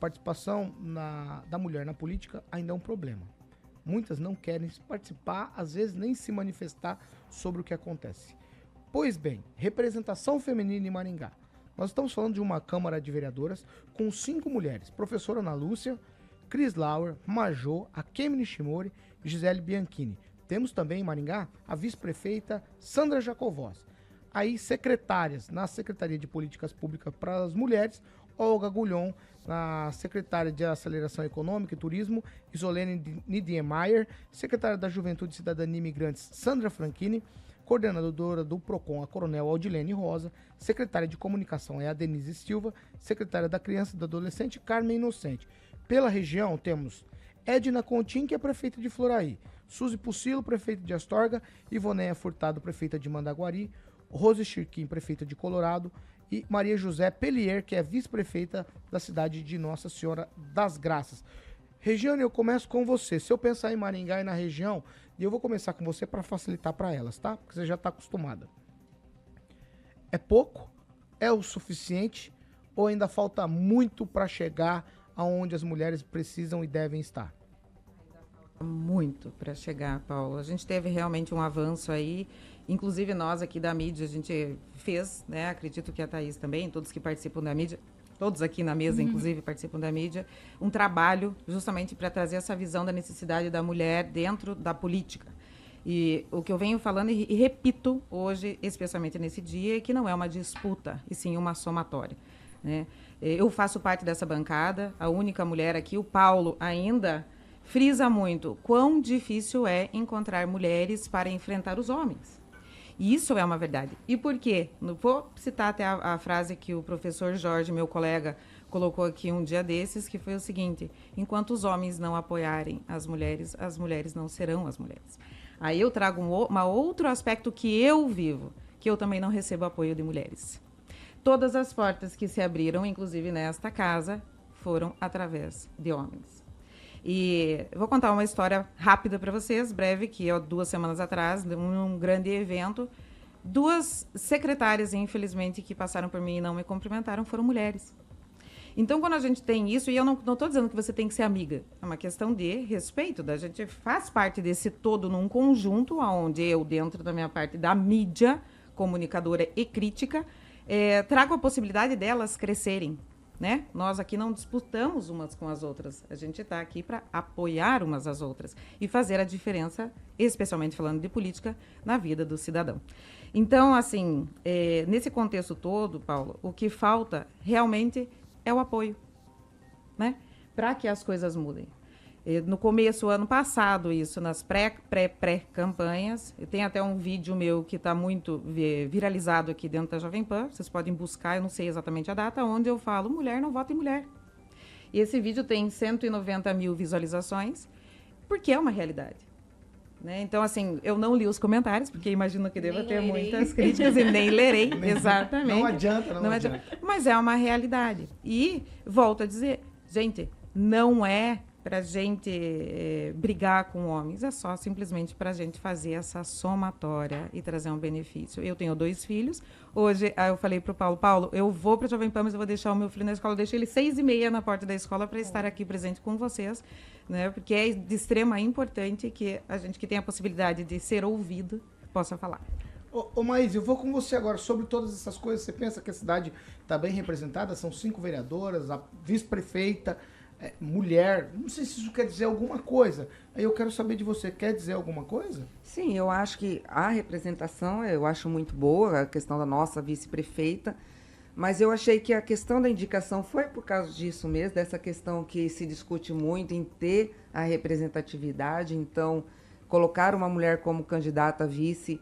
participação da mulher na política ainda é um problema. Muitas não querem participar, às vezes nem se manifestar sobre o que acontece. Pois bem, representação feminina em Maringá. Nós estamos falando de uma Câmara de Vereadoras com 5 mulheres. Professora Ana Lúcia, Cris Lauer, Majô, Akemi Nishimori e Gisele Bianchini. Temos também em Maringá a vice-prefeita Sandra Jacovós. Aí secretárias na Secretaria de Políticas Públicas para as Mulheres, Olga Gulhon, na Secretária de Aceleração Econômica e Turismo, Isolene Niedemeier, Secretária da Juventude, Cidadania e Imigrantes, Sandra Franchini, coordenadora do PROCON, a Coronel Aldilene Rosa, Secretária de Comunicação é a Denise Silva, Secretária da Criança e do Adolescente, Carmen Inocente. Pela região temos Edna Contim, que é prefeita de Floraí, Suzy Pucilo, prefeita de Astorga, Ivoneia Furtado, prefeita de Mandaguari, Rose Chirquim, prefeita de Colorado, e Maria José Pelier, que é vice-prefeita da cidade de Nossa Senhora das Graças. Regiane, eu começo com você. Se eu pensar em Maringá e na região, e eu vou começar com você para facilitar para elas, tá? Porque você já está acostumada. É pouco? É o suficiente? Ou ainda falta muito para chegar aonde as mulheres precisam e devem estar? Muito para chegar, Paulo. A gente teve realmente um avanço aí, inclusive nós aqui da mídia, a gente fez, né? Acredito que a Thaís também, todos que participam da mídia, todos aqui na mesa, inclusive, participam da mídia, um trabalho justamente para trazer essa visão da necessidade da mulher dentro da política. E o que eu venho falando e repito hoje, especialmente nesse dia, é que não é uma disputa, e sim uma somatória, né? Eu faço parte dessa bancada, a única mulher aqui, o Paulo ainda frisa muito quão difícil é encontrar mulheres para enfrentar os homens. E isso é uma verdade. E por quê? Vou citar até a frase que o professor Jorge, meu colega, colocou aqui um dia desses, que foi o seguinte: enquanto os homens não apoiarem as mulheres não serão as mulheres. Aí eu trago um outro aspecto que eu vivo, que eu também não recebo apoio de mulheres. Todas as portas que se abriram, inclusive nesta casa, foram através de homens. E vou contar uma história rápida para vocês, breve, que 2 semanas atrás, num grande evento, 2 secretárias, infelizmente, que passaram por mim e não me cumprimentaram, foram mulheres. Então, quando a gente tem isso, e eu não estou dizendo que você tem que ser amiga, é uma questão de respeito, da gente faz parte desse todo num conjunto, onde eu, dentro da minha parte da mídia, comunicadora e crítica, trago a possibilidade delas crescerem. Né? Nós aqui não disputamos umas com as outras, a gente está aqui para apoiar umas às outras e fazer a diferença, especialmente falando de política, na vida do cidadão. Então, assim, nesse contexto todo, Paulo, o que falta realmente é o apoio, né? Para que as coisas mudem. No começo, ano passado, isso, nas pré-campanhas, tem até um vídeo meu que está muito viralizado aqui dentro da Jovem Pan, vocês podem buscar, eu não sei exatamente a data, onde eu falo, mulher não vota em mulher. E esse vídeo tem 190 mil visualizações, porque é uma realidade. Né? Então, assim, eu não li os comentários, porque imagino que deva ter muitas críticas, e nem lerei, exatamente. Não adianta, não adianta. Mas é uma realidade. E, volto a dizer, gente, não é para a gente brigar com homens, é só simplesmente para a gente fazer essa somatória e trazer um benefício. Eu tenho 2 filhos, hoje eu falei para o Paulo, eu vou para a Jovem Pan, mas eu vou deixar o meu filho na escola, eu deixo ele 6h30 na porta da escola para estar aqui presente com vocês, né? Porque é de extrema importância que a gente que tem a possibilidade de ser ouvido possa falar. Ô Maís, eu vou com você agora sobre todas essas coisas. Você pensa que a cidade está bem representada? São 5 vereadoras, a vice-prefeita, mulher, não sei se isso quer dizer alguma coisa. Aí eu quero saber de você, quer dizer alguma coisa? Sim, eu acho que a representação, eu acho muito boa, a questão da nossa vice-prefeita, mas eu achei que a questão da indicação foi por causa disso mesmo, dessa questão que se discute muito em ter a representatividade, então colocar uma mulher como candidata a vice,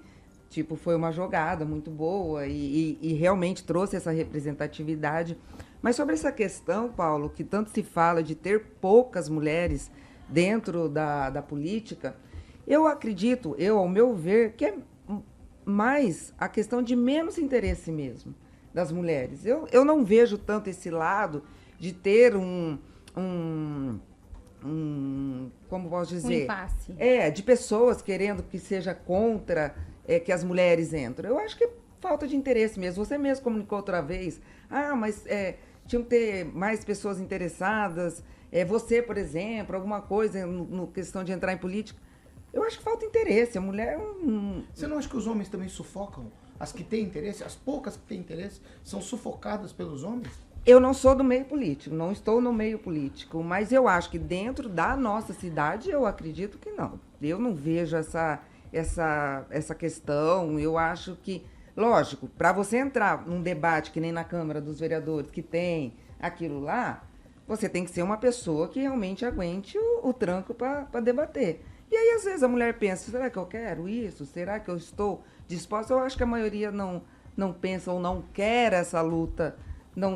tipo, foi uma jogada muito boa e realmente trouxe essa representatividade. Mas sobre essa questão, Paulo, que tanto se fala de ter poucas mulheres dentro da política, eu acredito, ao meu ver, que é mais a questão de menos interesse mesmo das mulheres. Eu não vejo tanto esse lado de ter como posso dizer? Um impasse. De pessoas querendo que seja contra que as mulheres entrem. Eu acho que é falta de interesse mesmo. Você mesmo comunicou outra vez, mas tinham que ter mais pessoas interessadas. Você, por exemplo, alguma coisa no questão de entrar em política. Eu acho que falta interesse. A mulher... Você não acha que os homens também sufocam? As que têm interesse, as poucas que têm interesse, são sufocadas pelos homens? Eu não sou do meio político, não estou no meio político, mas eu acho que dentro da nossa cidade, eu acredito que não. Eu não vejo essa questão. Eu acho que, lógico, para você entrar num debate que nem na Câmara dos Vereadores, que tem aquilo lá, você tem que ser uma pessoa que realmente aguente o tranco para debater. E aí, às vezes, a mulher pensa, será que eu quero isso? Será que eu estou disposta? Eu acho que a maioria não pensa ou não quer essa luta,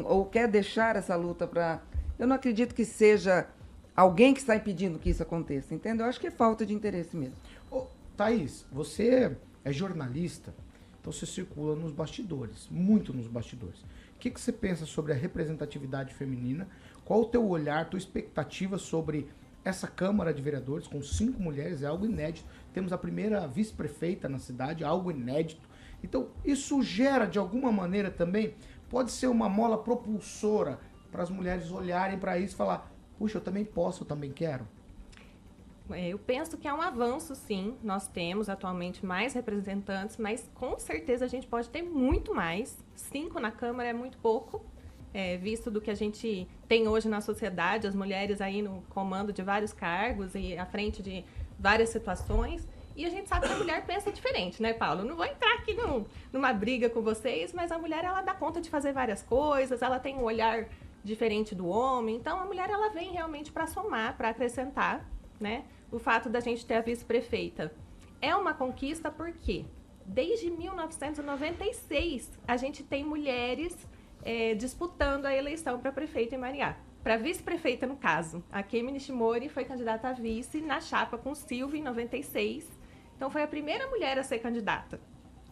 ou quer deixar essa luta para... Eu não acredito que seja alguém que está impedindo que isso aconteça, entendeu? Eu acho que é falta de interesse mesmo. Ô, Thaís, você é jornalista, então você circula nos bastidores, muito nos bastidores. O que você pensa sobre a representatividade feminina? Qual o teu olhar, tua expectativa sobre essa Câmara de Vereadores com 5 mulheres? É algo inédito. Temos a primeira vice-prefeita na cidade, algo inédito. Então, isso gera, de alguma maneira também, pode ser uma mola propulsora para as mulheres olharem para isso e falar, puxa, eu também posso, eu também quero. Eu penso que é um avanço, sim. Nós temos atualmente mais representantes, mas com certeza a gente pode ter muito mais. 5 na Câmara é muito pouco. Visto do que a gente tem hoje na sociedade, as mulheres aí no comando de vários cargos e à frente de várias situações. E a gente sabe que a mulher pensa diferente, né, Paulo? Não vou entrar aqui numa briga com vocês, mas a mulher, ela dá conta de fazer várias coisas, ela tem um olhar diferente do homem. Então, a mulher, ela vem realmente para somar, para acrescentar, né? O fato da gente ter a vice-prefeita é uma conquista porque desde 1996 a gente tem mulheres disputando a eleição para prefeito em Maringá. Para vice-prefeita, no caso. A Kemi Nishimori foi candidata a vice na chapa com Silvia em 96. Então, foi a primeira mulher a ser candidata.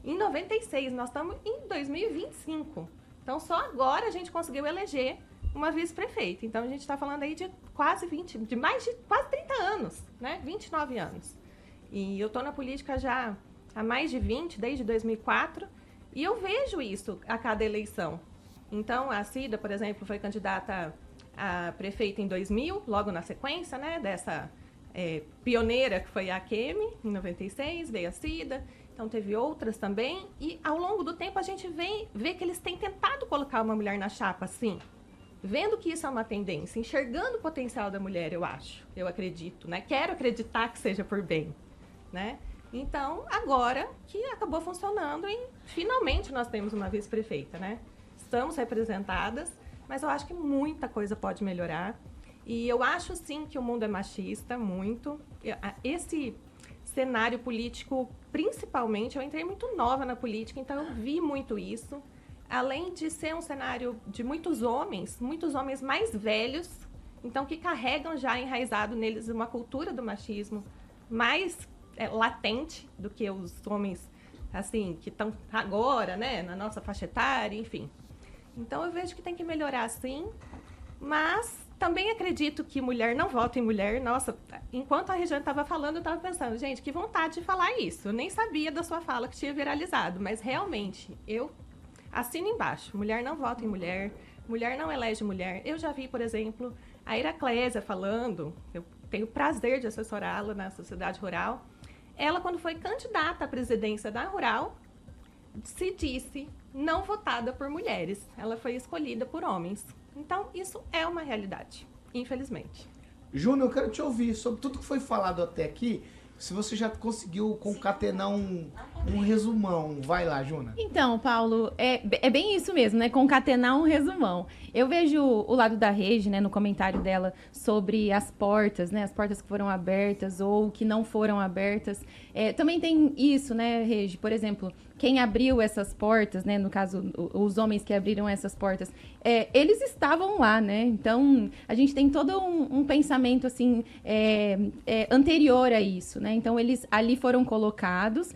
Em 96, nós estamos em 2025. Então, só agora a gente conseguiu eleger uma vice-prefeita. Então, a gente está falando aí de quase 30 anos, né? 29 anos. E eu estou na política já há mais de 20, desde 2004, e eu vejo isso a cada eleição. Então, a Cida, por exemplo, foi candidata a prefeita em 2000, logo na sequência, né, dessa pioneira que foi a Kemi, em 96, veio a Cida, então teve outras também, e ao longo do tempo a gente vê que eles têm tentado colocar uma mulher na chapa, sim, vendo que isso é uma tendência, enxergando o potencial da mulher, eu acredito, né, quero acreditar que seja por bem, né. Então, agora que acabou funcionando e finalmente nós temos uma vice-prefeita, né, estamos representadas, mas eu acho que muita coisa pode melhorar. E eu acho, sim, que o mundo é machista, muito. Esse cenário político, principalmente, eu entrei muito nova na política, então eu vi muito isso. Além de ser um cenário de muitos homens mais velhos, então que carregam já enraizado neles uma cultura do machismo mais latente do que os homens, assim, que estão agora, né, na nossa faixa etária, enfim. Então, eu vejo que tem que melhorar, sim, mas também acredito que mulher não vota em mulher. Nossa, enquanto a Regiane estava falando, eu estava pensando, gente, que vontade de falar isso. Eu nem sabia da sua fala que tinha viralizado, mas realmente, eu assino embaixo. Mulher não vota em mulher, mulher não elege mulher. Eu já vi, por exemplo, a Iraclésia falando, eu tenho o prazer de assessorá-la na Sociedade Rural. Ela, quando foi candidata à presidência da Rural, se disse não votada por mulheres. Ela foi escolhida por homens. Então, isso é uma realidade, infelizmente. Júnior, eu quero te ouvir sobre tudo que foi falado até aqui. Se você já conseguiu concatenar um resumão. Vai lá, Juna. Então, Paulo, é bem isso mesmo, né? Concatenar um resumão. Eu vejo o lado da Regi, né, no comentário dela sobre as portas, né? As portas que foram abertas ou que não foram abertas. Também tem isso, né, Regi? Por exemplo, quem abriu essas portas, né? No caso, os homens que abriram essas portas, eles estavam lá, né? Então, a gente tem todo um pensamento, assim, anterior a isso, né? Então, eles ali foram colocados.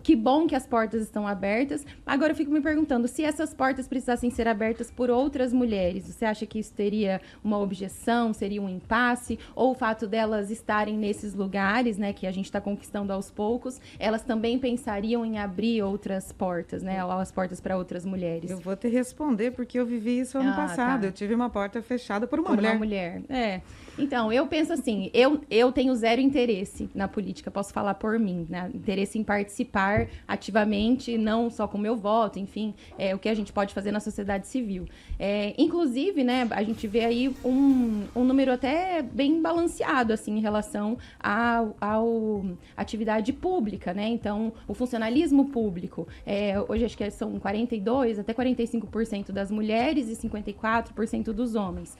que bom que as portas estão abertas. Agora eu fico me perguntando, se essas portas precisassem ser abertas por outras mulheres, você acha que isso teria uma objeção, seria um impasse? Ou o fato delas estarem nesses lugares, né, que a gente está conquistando aos poucos, elas também pensariam em abrir outras portas, né, as portas para outras mulheres? Eu vou te responder, porque eu vivi isso ano passado. Tá. Eu tive uma porta fechada por uma Por mulher. uma mulher. Então, eu penso assim, eu tenho zero interesse na política, posso falar por mim, né? Interesse em participar ativamente, não só com o meu voto, enfim, o que a gente pode fazer na sociedade civil. Inclusive, né, a gente vê aí um número até bem balanceado, assim, em relação à atividade pública, né? Então, o funcionalismo público, hoje acho que são 42% até 45% das mulheres e 54% dos homens.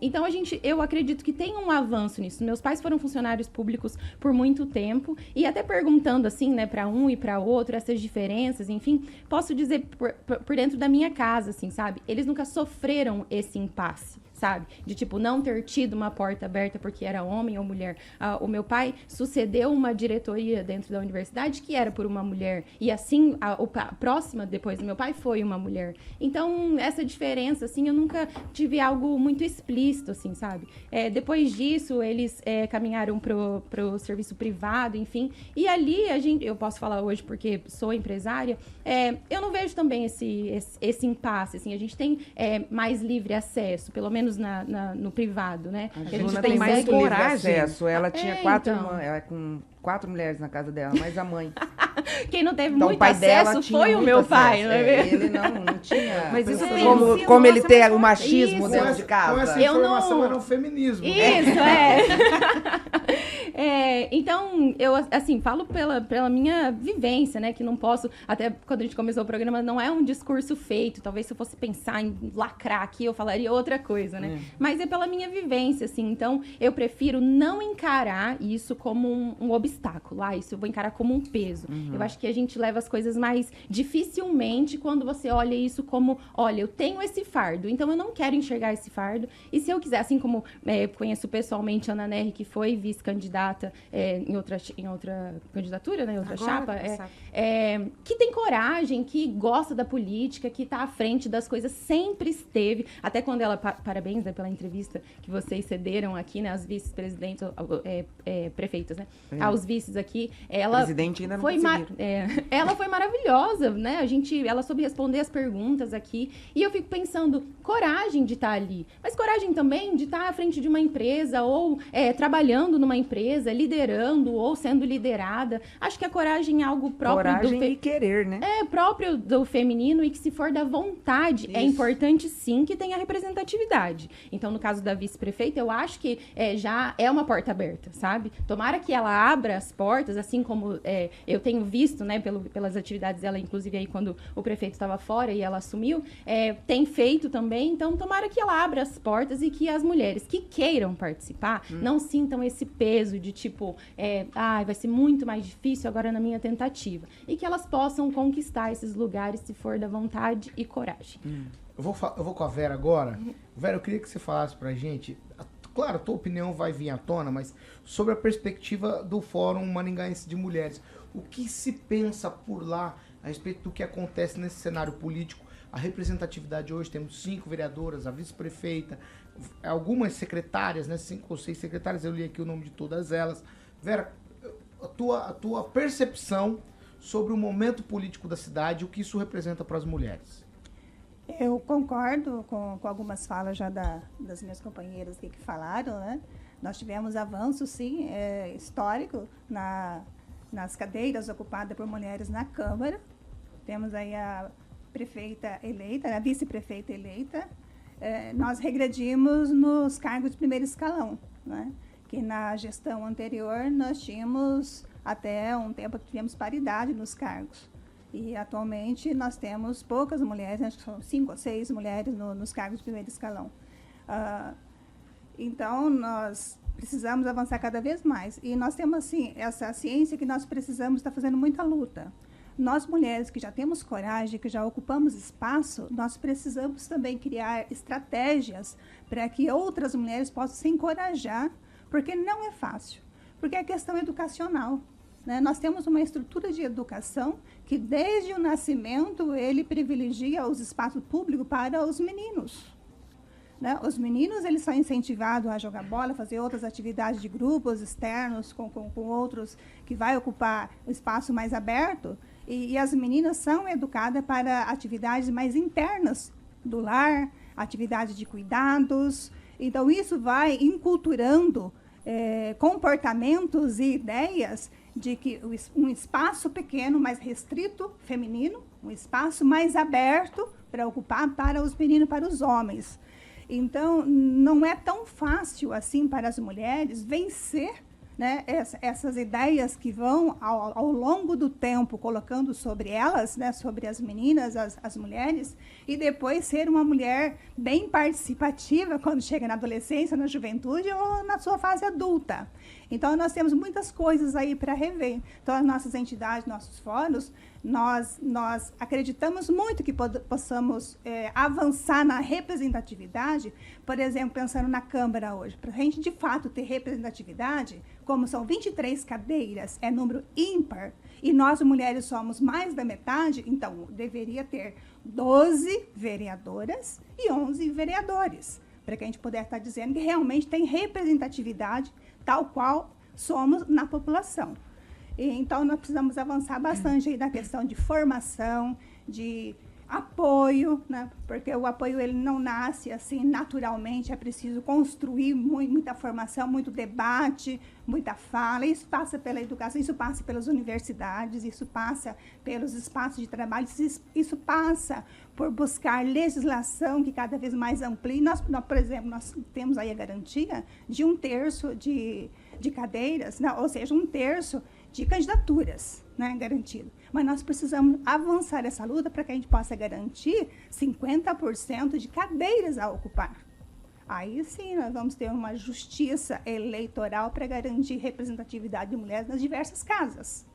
Então, eu acredito que tem um avanço nisso. Meus pais foram funcionários públicos por muito tempo, e até perguntando, assim, né, para um e para outro, essas diferenças, enfim, posso dizer por dentro da minha casa, assim, sabe? Eles nunca sofreram esse impasse, sabe? De, tipo, não ter tido uma porta aberta porque era homem ou mulher. O meu pai sucedeu uma diretoria dentro da universidade que era por uma mulher. E, assim, a próxima, depois do meu pai, foi uma mulher. Então, essa diferença, assim, eu nunca tive algo muito explícito, assim, sabe? Depois disso, eles caminharam pro serviço privado, enfim. E ali, eu posso falar hoje porque sou empresária, eu não vejo também esse impasse, assim. A gente tem mais livre acesso, pelo menos no privado, né? A gente Juna tem tem mais mais livre coragem. acesso. Ela tinha ela com 4 mulheres na casa dela, mais a mãe. Quem não teve Então, muito o pai dela acesso tinha foi o muito meu acesso. pai, não é mesmo? Ele não tinha. Mas isso como ele tem o uma machismo Isso. dentro de Com casa. essa Eu informação não- era um feminismo. Isso, então, eu, assim, falo pela minha vivência, né? Que não posso, até quando a gente começou o programa, não é um discurso feito. Talvez se eu fosse pensar em lacrar aqui, eu falaria outra coisa, né? Mas é pela minha vivência, assim. Então, eu prefiro não encarar isso como um obstáculo. Isso eu vou encarar como um peso. Eu acho que a gente leva as coisas mais dificilmente quando você olha isso como, olha, eu tenho esse fardo, então eu não quero enxergar esse fardo. E se eu quiser, assim como conheço pessoalmente a Ana Nery, que foi vice-candidata em outra candidatura, né, em outra chapa, que tem coragem, que gosta da política, que está à frente das coisas, sempre esteve, até quando ela, parabéns, né, pela entrevista que vocês cederam aqui, né, as vice-presidentes, prefeitas, né, aos vices aqui, ela Presidente ainda não foi conseguiram. ela foi maravilhosa, né? Ela soube responder as perguntas aqui. E eu fico pensando, coragem de estar ali. Mas coragem também de estar à frente de uma empresa ou trabalhando numa empresa, liderando ou sendo liderada. Acho que a coragem é algo próprio Coragem e querer, né? próprio do feminino, e que se for da vontade, é Isso. importante sim que tenha representatividade. Então, no caso da vice-prefeita, eu acho que já é uma porta aberta, sabe? Tomara que ela abra as portas, assim como eu tenho visto, né, pelas atividades dela, inclusive aí quando o prefeito estava fora e ela assumiu, tem feito também. Então, tomara que ela abra as portas e que as mulheres que queiram participar não sintam esse peso de tipo, vai ser muito mais difícil agora na minha tentativa. E que elas possam conquistar esses lugares se for da vontade e coragem. Eu vou com a Vera agora. Vera, eu queria que você falasse pra gente, claro, a tua opinião vai vir à tona, mas sobre a perspectiva do Fórum Maringaense de Mulheres. O que se pensa por lá a respeito do que acontece nesse cenário político? A representatividade hoje, temos 5 vereadoras, a vice-prefeita, algumas secretárias, né? 5 ou 6 secretárias, eu li aqui o nome de todas elas. Vera, a tua percepção sobre o momento político da cidade, o que isso representa para as mulheres? Eu concordo com algumas falas já das minhas companheiras que falaram, né? Nós tivemos avanço, sim, histórico nas cadeiras ocupadas por mulheres na Câmara. Temos aí a prefeita eleita, a vice-prefeita eleita. Nós regredimos nos cargos de primeiro escalão, né? Que na gestão anterior nós tínhamos, até um tempo, que tivemos paridade nos cargos. E atualmente nós temos poucas mulheres, acho que são 5 ou 6 mulheres nos cargos de primeiro escalão. Então, nós precisamos avançar cada vez mais. E nós temos, assim, essa ciência que nós precisamos estar fazendo muita luta. Nós, mulheres que já temos coragem, que já ocupamos espaço, nós precisamos também criar estratégias para que outras mulheres possam se encorajar, porque não é fácil. Porque é questão educacional. né? Nós temos uma estrutura de educação que, desde o nascimento, ele privilegia os espaços públicos para os meninos. Né? Os meninos, eles são incentivados a jogar bola, fazer outras atividades de grupos externos com outros que vai ocupar o espaço mais aberto, e as meninas são educadas para atividades mais internas do lar, atividades de cuidados. Então, isso vai inculturando comportamentos e ideias de que um espaço pequeno, mais restrito, feminino, um espaço mais aberto para ocupar para os meninos, para os homens. Então, não é tão fácil assim para as mulheres vencer, né, essas ideias que vão, ao longo do tempo, colocando sobre elas, né, sobre as meninas, as mulheres, e depois ser uma mulher bem participativa quando chega na adolescência, na juventude ou na sua fase adulta. Então, nós temos muitas coisas aí para rever. Então, as nossas entidades, nossos fóruns, nós acreditamos muito que possamos avançar na representatividade, por exemplo, pensando na Câmara hoje. Para a gente, de fato, ter representatividade, como são 23 cadeiras, é número ímpar, e nós, mulheres, somos mais da metade, então deveria ter 12 vereadoras e 11 vereadores, para que a gente pudesse estar dizendo que realmente tem representatividade tal qual somos na população. Então, nós precisamos avançar bastante aí na questão de formação, de apoio, né? Porque o apoio ele não nasce assim naturalmente, é preciso construir muita formação, muito debate, muita fala. Isso passa pela educação, isso passa pelas universidades, isso passa pelos espaços de trabalho, isso passa por buscar legislação que cada vez mais amplie. Nós, por exemplo, nós temos aí a garantia de 1/3 de cadeiras, né? Ou seja, 1/3 de candidaturas, né, garantido. Mas nós precisamos avançar essa luta para que a gente possa garantir 50% de cadeiras a ocupar. Aí sim, nós vamos ter uma justiça eleitoral para garantir representatividade de mulheres nas diversas casas.